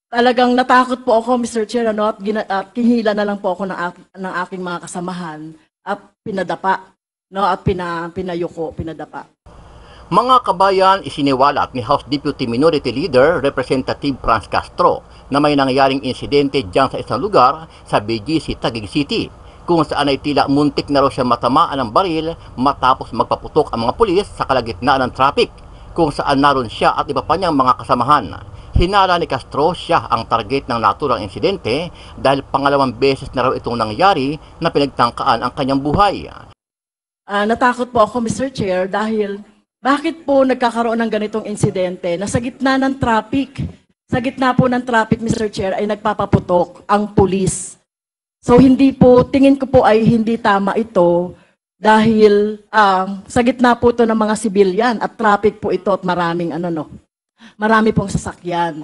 Talagang natakot po ako, Mr. Chair, ano, at kinihila na lang po ako ng aking mga kasamahan at pinadapa, no, at pinayuko, pinadapa. Mga kabayan, isiniwalat ni House Deputy Minority Leader Representative Franz Castro na may nangyaring insidente dyan sa isang lugar sa BGC Taguig City, kung saan ay tila muntik na raw siya matamaan ng baril matapos magpaputok ang mga pulis sa kalagitnaan ng traffic, kung saan naroon siya at iba pa niyang mga kasamahan. Hinala ni Castro siya ang target ng naturang insidente dahil pangalawang beses na raw itong nangyari na pinagtangkaan ang kanyang buhay. Natakot po ako, Mr. Chair, dahil bakit po nagkakaroon ng ganitong insidente na sa gitna ng traffic, sa gitna po ng traffic, Mr. Chair, ay nagpapaputok ang pulis. So hindi po, tingin ko po ay hindi tama ito dahil sa gitna po ito ng mga sibilyan at traffic po ito at marami pong sasakyan.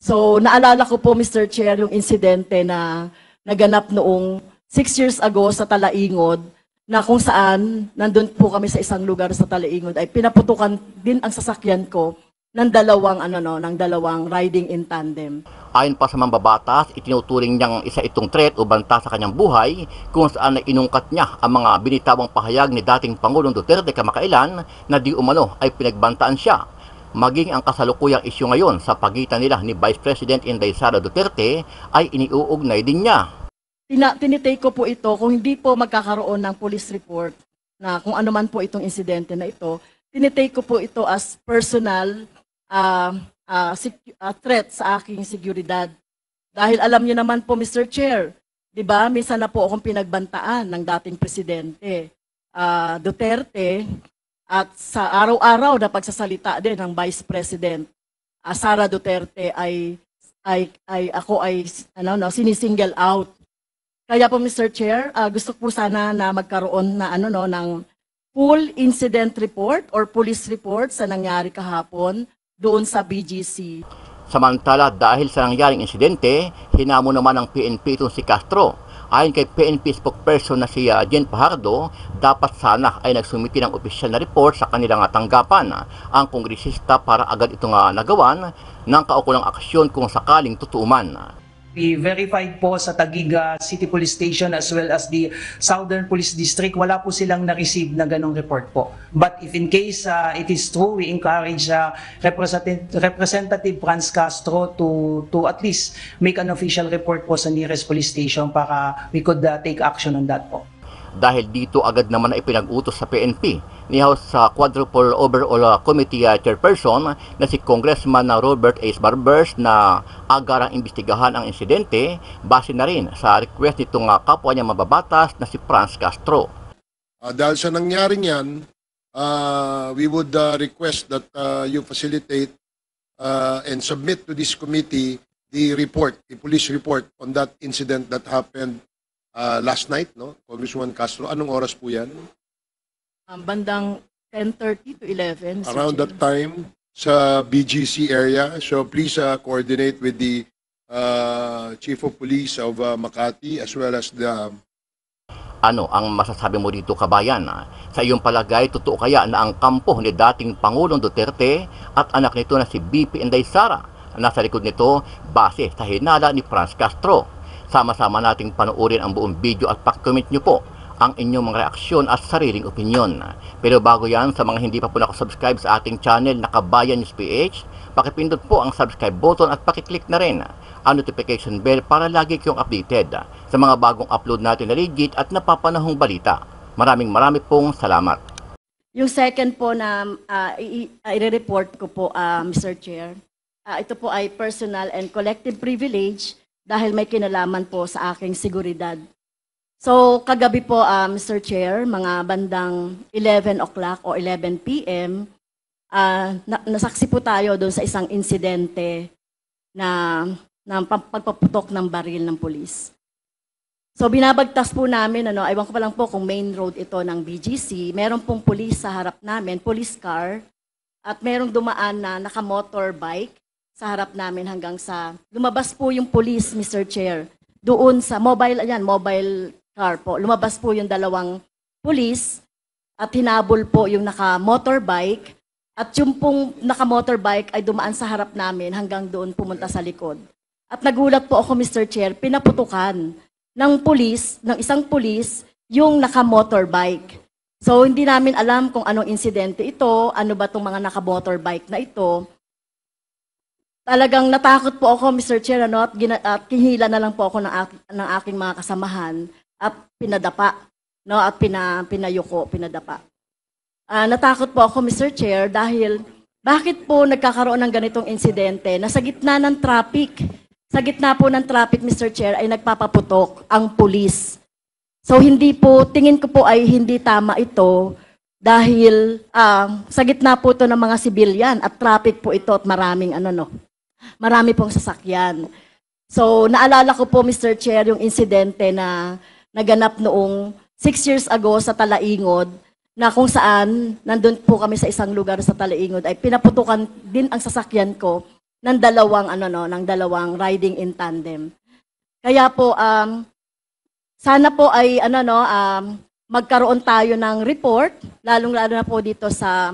So naalala ko po, Mr. Chair, yung insidente na naganap noong 6 years ago sa Talaingod, na kung saan nandun po kami sa isang lugar sa Talaingod ay pinaputukan din ang sasakyan ko ng dalawang riding in tandem. Ayon pa sa mambabatas, itinuturing niyang isa itong threat o banta sa kanyang buhay, kung saan ay inungkat niya ang mga binitawang pahayag ni dating Pangulong Duterte kamakailan na di umano ay pinagbantaan siya. Maging ang kasalukuyang isyu ngayon sa pagitan nila ni Vice President Inday Sara Duterte ay iniuugnay din niya. Tinitake ko po ito kung hindi po magkakaroon ng police report na kung ano man po itong insidente na ito, tinitake ko po ito as personal threat sa aking seguridad. Dahil alam niyo naman po, Mr. Chair, di ba, minsan na po akong pinagbantaan ng dating presidente Duterte at sa araw-araw na pagsasalita din ng Vice President Sara Duterte ay sinisingle out. Kaya po, Mr. Chair, gusto po sana na magkaroon na ng full incident report or police report sa nangyari kahapon doon sa BGC. Samantala, dahil sa nangyaring insidente, hinamon naman ng PNP itong si Castro. Ayon kay PNP spokesperson na si Jen Fajardo, dapat sana ay nagsumiti ng opisyal na report sa kanilang tanggapan ang kongresista para agad itong nagawan ng kaukulang aksyon kung sakaling tutuuman. We verified po sa Taguig City Police Station as well as the Southern Police District. Wala po silang na-receive na ganong report po. But if in case it is true, we encourage Representative Franz Castro to at least make an official report po sa nearest police station para we could take action on that po. Dahil dito agad naman na ipinag-utos sa PNP ni House Quadruple Overall Committee Chairperson na si Congressman Robert A. Barbers na agarang imbestigahan ang insidente base na rin sa request nitong kapwa niya mababatas na si Franz Castro. Dahil sa nangyaring yan, we would request that you facilitate and submit to this committee the police report on that incident that happened last night, no? Congresswoman Castro, anong oras po yan? Bandang 10:30 to 11. Around that time sa BGC area. So please coordinate with the Chief of Police of Makati as well as the... Ano ang masasabi mo dito, kabayan? Sa iyong palagay, totoo kaya na ang kampo ni dating Pangulong Duterte at anak nito na si BP Inday Sara nasa likod nito base sa hinala ni Franz Castro? Sama-sama nating panoorin ang buong video at pakicomment nyo po ang inyong mga reaksyon at sariling opinyon. Pero bago yan, sa mga hindi pa po nakasubscribe sa ating channel na Kabayan News PH, pakipindot po ang subscribe button at pakiclick na rin ang notification bell para lagi kayong updated sa mga bagong upload natin na legit at napapanahong balita. Maraming pong salamat. Yung second po na i-report ko po, Mr. Chair, ito po ay personal and collective privilege dahil may kinalaman po sa aking seguridad. So, kagabi po, Mr. Chair, mga bandang 11 o'clock o 11 p.m., nasaksi po tayo doon sa isang insidente na pagpaputok ng baril ng pulis. So, binabagtas po namin, ewan ko pa lang po kung main road ito ng BGC, meron pong pulis sa harap namin, police car, at merong dumaan na naka-motorbike sa harap namin hanggang sa lumabas po yung police, Mr. Chair. Doon sa mobile car po. Lumabas po yung dalawang police at hinabol po yung naka-motorbike at yung pong naka-motorbike ay dumaan sa harap namin hanggang doon pumunta sa likod. At nagulat po ako, Mr. Chair, pinaputukan ng pulis, ng isang pulis, yung naka-motorbike. So, hindi namin alam kung anong insidente ito, ano ba itong mga naka-motorbike na ito. Talagang natakot po ako, Mr. Chair, ano, at kinihila na lang po ako ng aking mga kasamahan at pinadapa, no, at pinayuko, pinadapa. Natakot po ako, Mr. Chair, dahil bakit po nagkakaroon ng ganitong insidente na sa gitna ng traffic, sa gitna po ng traffic, Mr. Chair, ay nagpapaputok ang pulis. So hindi po, tingin ko po ay hindi tama ito dahil sa gitna po ito ng mga sibilyan at traffic po ito at marami pong sasakyan. So naalala ko po, Mr. Chair, yung insidente na naganap noong 6 years ago sa Talaingod, na kung saan nandun po kami sa isang lugar sa Talaingod ay pinaputukan din ang sasakyan ko ng dalawang riding in tandem. Kaya po sana po ay magkaroon tayo ng report, lalong-lalo na po dito sa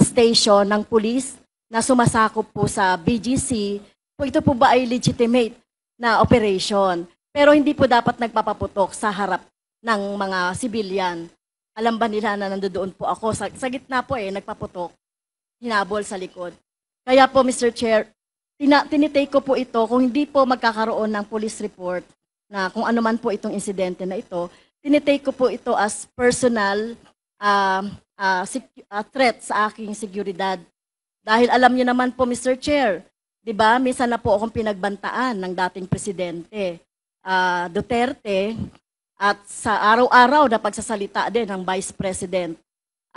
station ng police na sumasakop po sa BGC. Po ito po ba ay legitimate na operation? Pero hindi po dapat nagpapaputok sa harap ng mga civilian. Alam ba nila na nandoon po ako? Sa gitna po nagpaputok, hinabol sa likod. Kaya po, Mr. Chair, tinitake ko po ito, kung hindi po magkakaroon ng police report na kung ano man po itong insidente na ito, tinitake ko po ito as personal threat sa aking seguridad. Dahil alam niyo naman po, Mr. Chair, di ba, minsan na po akong pinagbantaan ng dating presidente Duterte, at sa araw-araw na pagsasalita din ng Vice President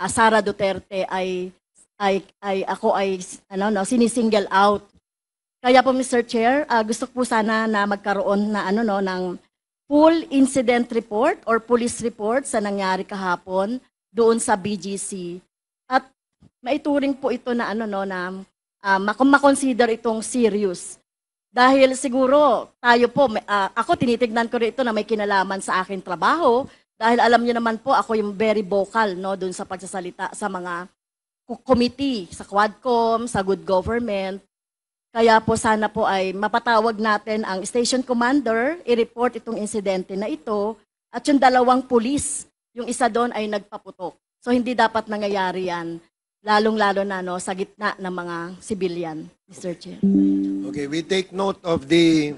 Sara Duterte ay sinisingle out. Kaya po, Mr. Chair, gusto ko po sana na magkaroon na ng full incident report or police report sa nangyari kahapon doon sa BGC. At maituring po ito na makonsider itong serious. Dahil siguro tayo po, ako tinitignan ko rin ito na may kinalaman sa aking trabaho dahil alam niyo naman po ako yung very vocal doon sa pagsasalita sa mga committee, sa Quadcom, sa Good Government. Kaya po sana po ay mapatawag natin ang station commander, i-report itong insidente na ito at yung dalawang pulis, yung isa doon ay nagpaputok. So hindi dapat nangyayari yan, lalong-lalo na sa gitna ng mga civilian, Mr. Chair. Okay, we take note of the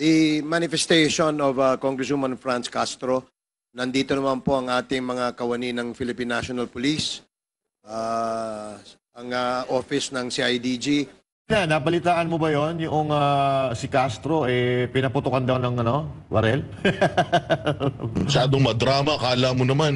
the manifestation of Congresswoman Franz Castro. Nandito naman po ang ating mga kawani ng Philippine National Police, ang office ng CIDG. Nabalitaan mo ba yon yung si Castro pinaputukan daw ng barel? Masyadong madrama, kala mo naman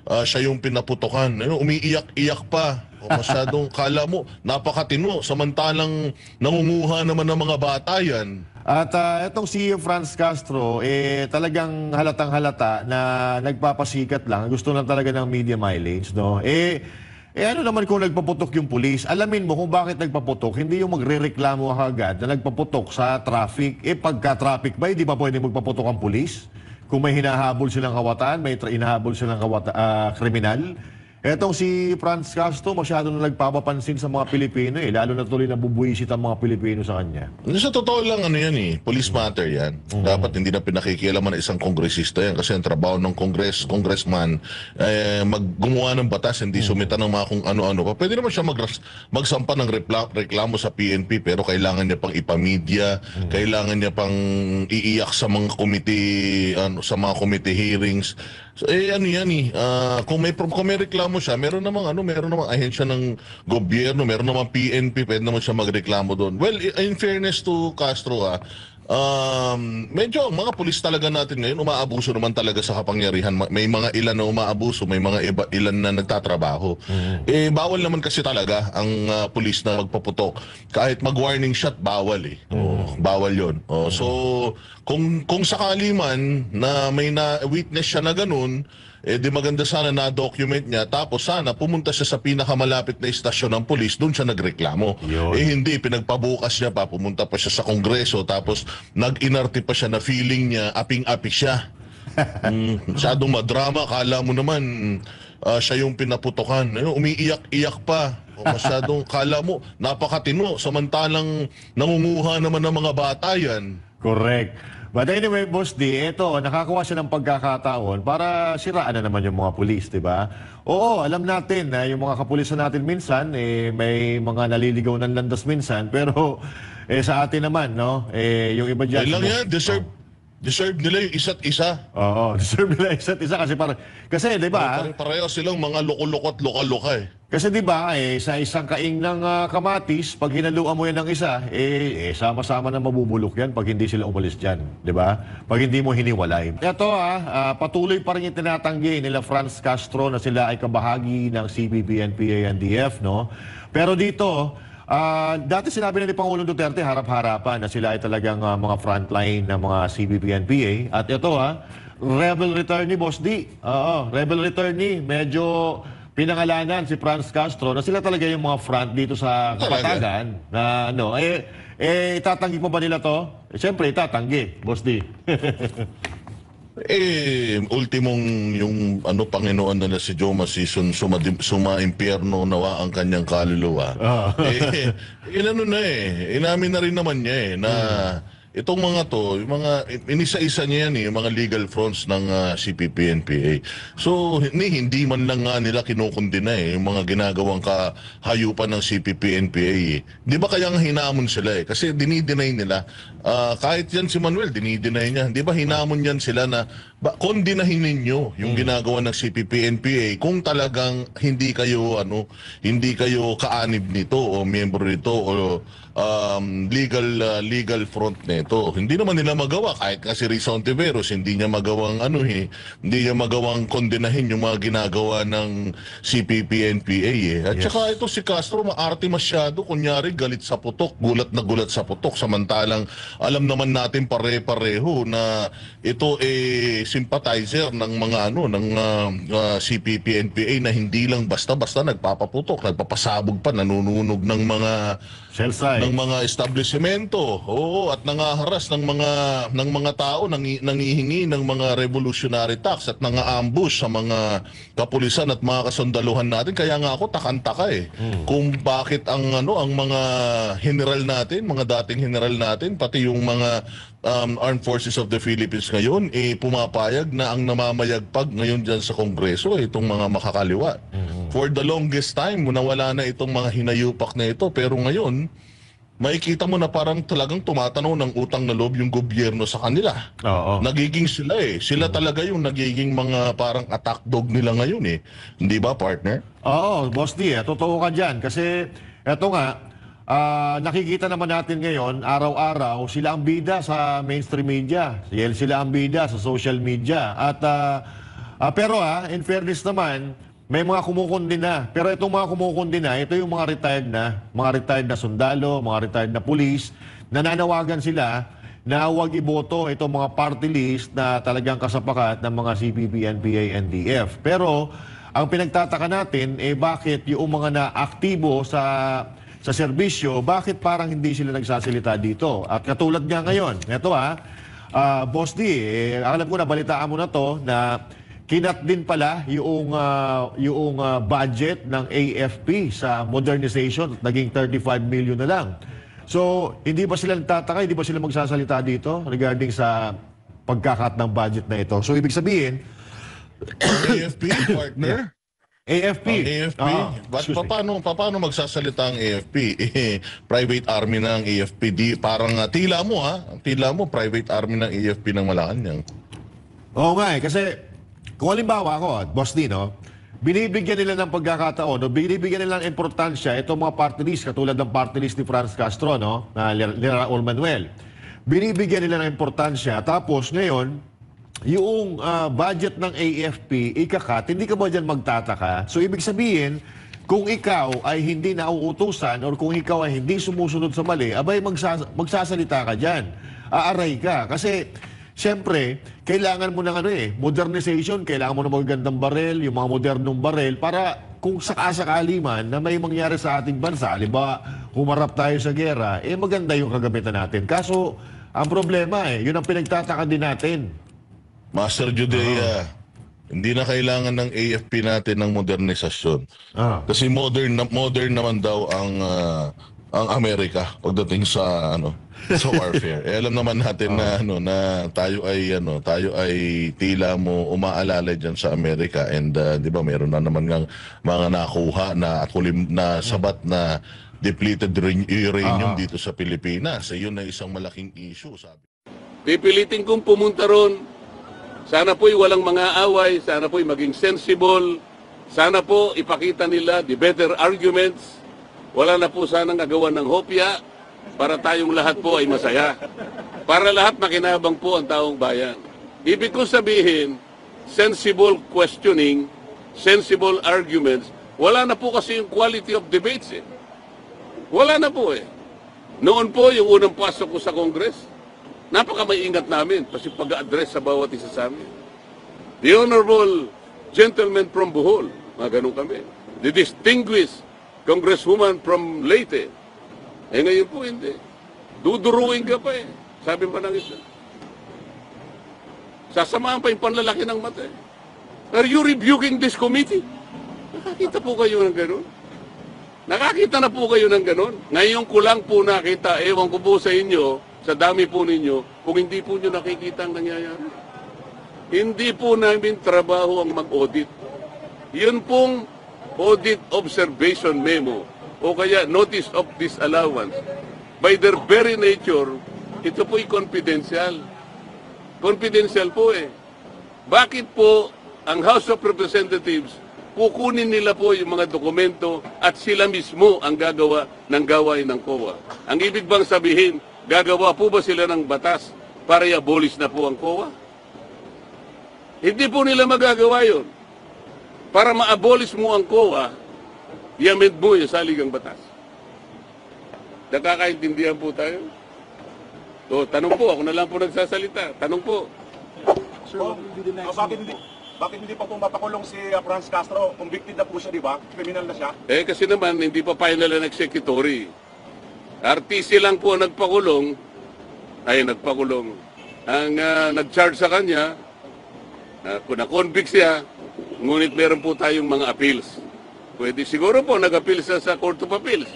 siya yung pinaputukan. Umiiyak-iyak pa. O masyadong kala mo napakatino samantalang nangunguha naman ng mga bata yan. At itong si Franz Castro talagang halatang-halata na nagpapasikat lang. Gusto lang talaga ng media mileage, no? Ano naman kung nagpaputok yung pulis? Alamin mo kung bakit nagpaputok. Hindi yung magrereklamo agad na nagpaputok sa traffic. Pagka-traffic ba, hindi ba pwede magpaputok ang pulis? Kung may hinahabol silang kawatan, may hinahabol silang kriminal. Etong si Franz Castro, masyado na nagpapapansin sa mga Pilipino lalo na tuloy na bubuwisit ang mga Pilipino sa kanya. Sa totoo lang, police matter yan. Dapat hindi na pinakikialaman ng isang kongresista yan kasi ang trabaho ng congressman gumawa ng batas, hindi sumita ng mga kung ano-ano pa. Pwede naman siya magsampa ng reklamo sa PNP pero kailangan niya pang ipamedya, kailangan niya pang iiyak sa mga committee hearings. So, kung may reklamo siya, meron namang ahensya ng gobyerno, meron namang PNP, pwede naman siya magreklamo doon. Well, in fairness to Castro, medyo mga pulis talaga natin ngayon umaabuso naman talaga sa kapangyarihan. May mga ilan na umaabuso, may mga ilan na nagtatrabaho. Bawal naman kasi talaga ang pulis na magpaputok. Kahit mag-warning shot, bawal bawal yon. So kung sakali man na may na-witness siya na ganun, di maganda sana na-document niya, tapos sana pumunta siya sa pinakamalapit na istasyon ng pulis, doon siya nagreklamo. Hindi, pinagpabukas niya pa, pumunta pa siya sa Kongreso, tapos nag-inarte pa siya na feeling niya, aping-api siya. Masyadong madrama, kala mo naman siya yung pinaputokan. Umiiyak-iyak pa. Masyadong, kala mo, napakatino, samantalang nangunguha naman ng mga bata yan. Correct. But anyway, Boss D, eto, nakakuha siya ng pagkakataon para siraan na naman yung mga pulis, di ba? Oo, alam natin na yung mga kapulisan natin minsan, may mga naliligaw ng landas minsan, pero sa atin naman, no? Yung iba dyan... Yan lang yan, deserve nila yung isa't isa. Oo, deserve nila isa't isa kasi di ba? Pareho silang mga loko-loko at loka-loka eh. Kasi di ba, sa isang kaing ng kamatis, pag hinaluan mo yan ng isa, sama-sama na mabubulok yan pag hindi sila umalis dyan. Di ba? Pag hindi mo hiniwalay. Ito patuloy pa rin yung tinatanggi nila Franz Castro na sila ay kabahagi ng CPP, NPA, NDF, no? Pero dito, dati sinabi na ni Pangulong Duterte harap-harapan na sila ay talagang mga frontline ng mga CPP, NPA. At ito rebel returnee, Boss D. Oo, rebel returnee. Medyo pinangalanan si Franz Castro na sila talaga yung mga front dito sa Kapatagan. Na ano, itatanggi mo ba nila to? Siyempre, itatanggi, Boss D. Ultimong yung Panginoon na si Joma Season, suma-impyerno nawa ang kanyang kaluluwa. Inamin na rin naman niya na itong mga to, yung mga inisa-isa niya yan yung mga legal fronts ng CPP, NPA. So, hindi man lang nga nila kinukundina yung mga ginagawang kahayupan ng CPP, NPA. Di ba kaya nga hinamon sila kasi dinideny nila. Kahit yan si Manuel, dinideny niya. Di ba hinamon yan sila na kondinahin ninyo yung ginagawa ng CPP, NPA kung talagang hindi kayo kaanib nito o miyembro nito o legal front nito. Hindi naman nila magawa kahit nga si Rizal Ontiveros hindi niya magawang hindi niya magawang kondenahin yung mga ginagawa ng CPP, NPA At saka ito si Castro maarte masyado, kunyari galit sa putok, gulat na gulat sa putok, samantalang alam naman natin pare-pareho na ito sympathizer ng mga CPP, NPA na hindi lang basta-basta nagpapaputok, nagpapasabog pa, nanununog ng mga establishmento. Oo, at nangaharas ng mga tao, nangihingi ng mga revolutionary tax at nangaambush sa mga kapulisan at mga kasundaluhan natin. Kaya nga ako takantaka kung bakit ang mga general natin, mga dating general natin, pati yung mga Armed Forces of the Philippines ngayon pumapayag na ang namamayagpag ngayon dyan sa Kongreso itong mga makakaliwa. For the longest time, nawala na itong mga hinayupak na ito. Pero ngayon, makikita mo na parang talagang tumatanaw ng utang na loob yung gobyerno sa kanila. Oo. Nagiging sila Sila talaga yung nagiging mga parang attack dog nila ngayon Hindi ba, partner? Oo, Boss D, totoo ka dyan. Kasi eto nga, nakikita naman natin ngayon, araw-araw, sila ang bida sa mainstream media. Sila ang bida sa social media. At pero in fairness naman, may mga kumukundina. Pero itong mga kumukundina, ito yung mga retired na sundalo, mga retired na pulis, nananawagan sila na huwag iboto itong mga party list na talagang kasapakat ng mga CPP, NPA, NDF. Pero ang pinagtataka natin, bakit yung mga na-aktibo sa serbisyo, bakit parang hindi sila nagsasalita dito? At katulad nga ngayon, ito Boss D, alam ko na, balitaan mo na to, na kinat din pala yung budget ng AFP sa modernization at naging 35 million na lang. So, hindi ba sila nagtataka, hindi ba sila magsasalita dito regarding sa pagkakat ng budget na ito? So, ibig sabihin, AFP, partner? AFP. AFP? Paano magsasalita ang AFP? Private army ng AFP. Parang tila mo private army ng AFP ng Malacanang. Oo nga kasi kung halimbawa ako, Boss D, binibigyan nila ng pagkakataon, binibigyan nila ng importansya itong mga party list, katulad ng party list ni Franz Castro, na ni Raul Manuel. Binibigyan nila ng importansya, tapos ngayon, yung budget ng AFP, ikakat, hindi ka ba dyan magtataka? So, ibig sabihin, kung ikaw ay hindi nauutusan or kung ikaw ay hindi sumusunod sa mali, abay magsasalita ka dyan. Aaray ka. Kasi, siyempre, kailangan mo ng modernization, kailangan mo ng magagandang barel, yung mga modernong barel, para kung sakasakali man na may mangyari sa ating bansa, halimbawa, humarap tayo sa gera, maganda yung kagamitan natin. Kaso, ang problema yun ang pinagtataka din natin. Master Judea, Hindi na kailangan ng AFP natin ng modernisasyon. Ah. Kasi modern naman daw ang Amerika pagdating sa sa warfare. Alam naman natin na tayo ay tila mo umaalala diyan sa Amerika, and 'di ba meron na naman ng mga nakuha na at hulim na sabat na depleted uranium dito sa Pilipinas. Yun na isang malaking issue, sabi. Pipilitin kong pumunta ron. Sana po'y walang mga away, sana po'y maging sensible, sana po ipakita nila the better arguments, wala na po sanang agawan ng hopya, para tayong lahat po ay masaya. Para lahat makinabang po ang taong bayan. Ibig ko sabihin, sensible questioning, sensible arguments, wala na po kasi yung quality of debates eh. Wala na po eh. Noon po, yung unang pasok ko sa Congress, napaka-maingat namin kasi pag-address sa bawat isa sa amin. The Honorable Gentleman from Bohol, mga ganun kami. The Distinguished Congresswoman from Leyte. Eh ngayon po hindi. Duduruin ka pa eh. Sabi pa ng isa. Sasamahan pa yung panlalaki ng mata eh. Are you rebuking this committee? Nakakita po kayo ng ganun? Nakakita na po kayo ng ganun? Ngayon ko lang po nakita, ewan ko po sa inyo, sa dami po ninyo, kung hindi po nyo nakikita ang nangyayari. Hindi po namin trabaho ang mag-audit. Yun pong audit observation memo o kaya notice of disallowance. By their very nature, ito po'y confidential. Confidential po eh. Bakit po ang House of Representatives kukunin nila po yung mga dokumento at sila mismo ang gagawa ng gawain ng COA? Ang ibig bang sabihin, gagawa po ba sila ng batas para i-abolish na po ang COA? Hindi po nila magagawa yun. Para ma-abolish mo ang COA, i-amend mo yung saligang batas. Nakakaintindihan po tayo? So, tanong po, ako na lang po nagsasalita. Tanong po. Bakit hindi pa po mapakulong si Franz Castro? Convicted na po siya, di ba? Criminal na siya. Eh, kasi naman, hindi pa final ang executory. RTC lang po ang nagpakulong. Ang nag-charge sa kanya, na-convict siya, ngunit meron po tayong mga appeals. Pwede siguro po nag-appeal siya sa Court of Appeals.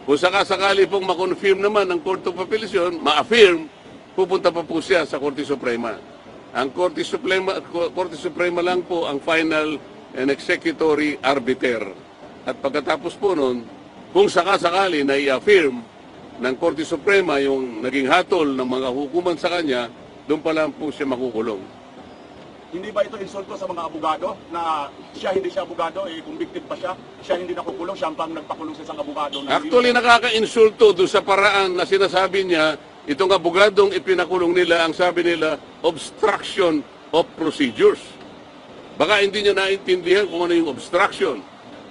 Kung sakasakali pong ma-confirm naman ng Court of Appeals yun, ma-affirm, pupunta pa po siya sa Korte Suprema. Ang Korte Suprema lang po ang final and executory arbiter. At pagkatapos po nun, kung sakasakali na i-affirm ng Korte Suprema yung naging hatol ng mga hukuman sa kanya, doon pa lang po siya makukulong. Hindi ba ito insulto sa mga abogado na hindi siya abogado, convicted pa siya hindi nakukulong, siya pang nagpakulong sa isang abogado? Actually, nakaka-insulto doon sa paraan na sinasabi niya, itong abogadong ipinakulong nila, ang sabi nila, obstruction of procedures. Baka hindi niya naintindihan kung ano yung obstruction.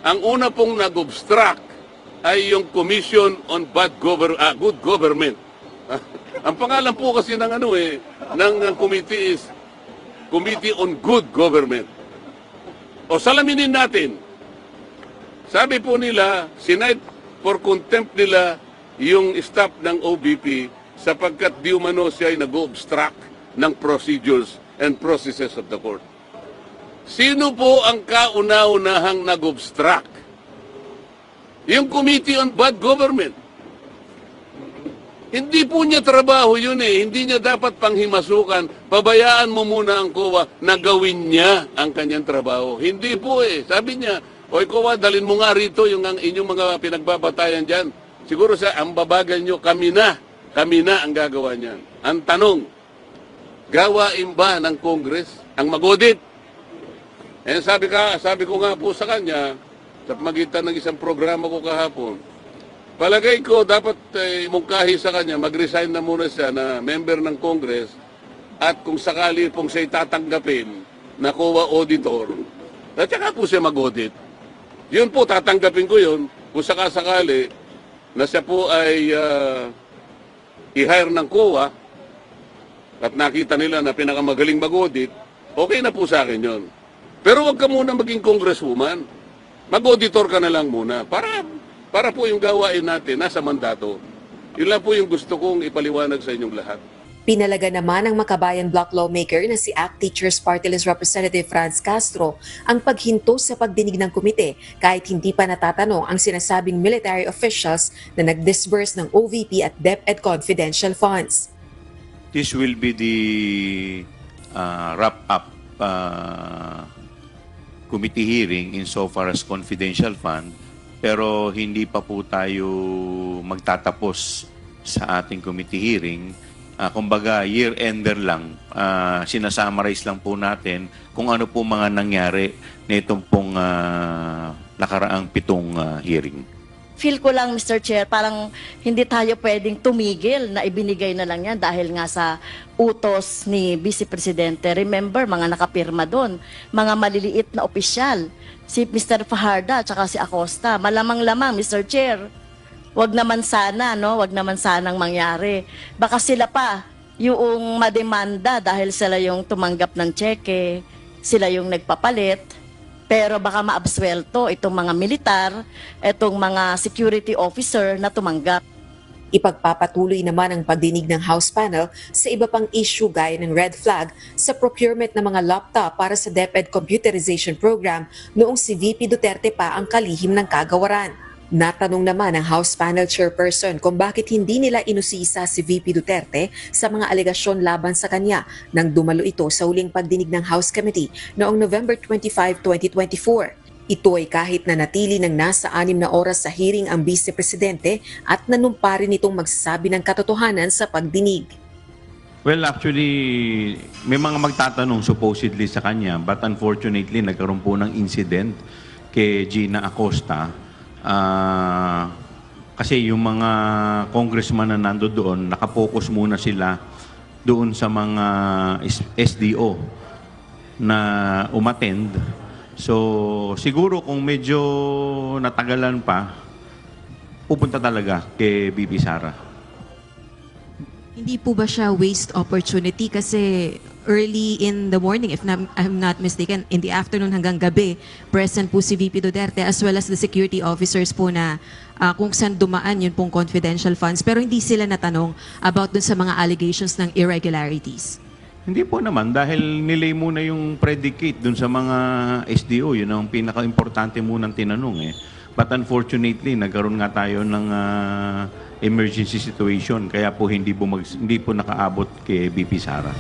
Ang una pong nag-obstruct ay yung Commission on Good Government. Ang pangalan po kasi ng ng committee is Committee on Good Government. O salaminin natin. Sabi po nila, sinight for contempt nila yung staff ng OBP sapagkat di umano siya ay nag-obstruct ng procedures and processes of the court. Sino po ang kauna-unahang nag-obstruct? Yung Committee on Bad Government. Hindi po niya trabaho yun eh. Hindi niya dapat panghimasukan. Pabayaan mo muna ang COA na gawin niya ang kanyang trabaho. Hindi po eh. Sabi niya, oy COA, dalin mo nga rito yung inyong mga pinagbabatayan dyan. Siguro ang babagal nyo, kami na ang gagawa niyan. Ang tanong, gawain ba ng Congress ang mag-audit? Eh sabi ko nga po sa kanya, sa magitan ng isang programa ko kahapon, palagay ko dapat mungkahi sa kanya, mag-resign na muna siya na member ng Congress at kung sakali pong siya'y tatanggapin na COA auditor, at saka po siya mag-audit. Yun po, tatanggapin ko yun kung sakasakali na siya po ay i-hire ng COA at nakita nila na pinakamagaling mag-audit, okay na po sa akin yun. Pero wag ka muna maging congresswoman. Mag-auditor ka na lang muna para po yung gawain natin nasa mandato. Yun lang po yung gusto kong ipaliwanag sa inyong lahat. Pinalaga naman ng Makabayan Block lawmaker na si ACT Teachers Party List Representative Franz Castro ang paghinto sa pagdinig ng komite kahit hindi pa natatanong ang sinasabing military officials na nag-disburse ng OVP at DepEd confidential funds. This will be the wrap-up committee hearing insofar as confidential fund, pero hindi pa po tayo magtatapos sa ating committee hearing. Kumbaga, year-ender lang, sinasummarize lang po natin kung ano po mga nangyari nitong pong nakaraang 7 hearing. Feel ko lang, Mr. Chair, parang hindi tayo pwedeng tumigil na ibinigay na lang yan dahil nga sa utos ni Vice Presidente. Remember, mga nakapirma doon, mga maliliit na opisyal, si Mr. Fajarda at si Acosta. Malamang-lamang, Mr. Chair, wag naman sana, no? Wag naman sanang mangyari. Baka sila pa yung mademanda dahil sila yung tumanggap ng tseke, sila yung nagpapalit. Pero baka maabswelto itong mga militar, itong mga security officer na tumanggap. Ipagpapatuloy naman ang pagdinig ng House panel sa iba pang issue gaya ng red flag sa procurement ng mga laptop para sa DepEd computerization program noong si VP Duterte pa ang kalihim ng kagawaran. Natanong naman ang House panel chairperson kung bakit hindi nila inusisa si VP Duterte sa mga alegasyon laban sa kanya nang dumalo ito sa huling pagdinig ng House Committee noong November 25, 2024. Ito ay kahit na natili ng nasa 6 na oras sa hearing ang Vice Presidente at nanumpa rin itong magsasabi ng katotohanan sa pagdinig. Well, actually, may mga magtatanong supposedly sa kanya, but unfortunately, nagkaroon po ng incident kay Gina Acosta. Kasi yung mga congressman na nando doon, nakapokus muna sila doon sa mga SDO na umattend. So, siguro kung medyo natagalan pa, pupunta talaga kay BP Sara. Hindi po ba siya waste opportunity kasi early in the morning, if I'm not mistaken, in the afternoon hanggang gabi, present po si VP Duterte as well as the security officers po na kung saan dumaan yun pong confidential funds. Pero hindi sila natanong about dun sa mga allegations ng irregularities. Hindi po naman dahil nilay muna yung predicate dun sa mga SDO. Yun ang pinaka-importante munang tinanong eh. But unfortunately, nagkaroon nga tayo ng emergency situation kaya po hindi po nakaabot kay BP Sara.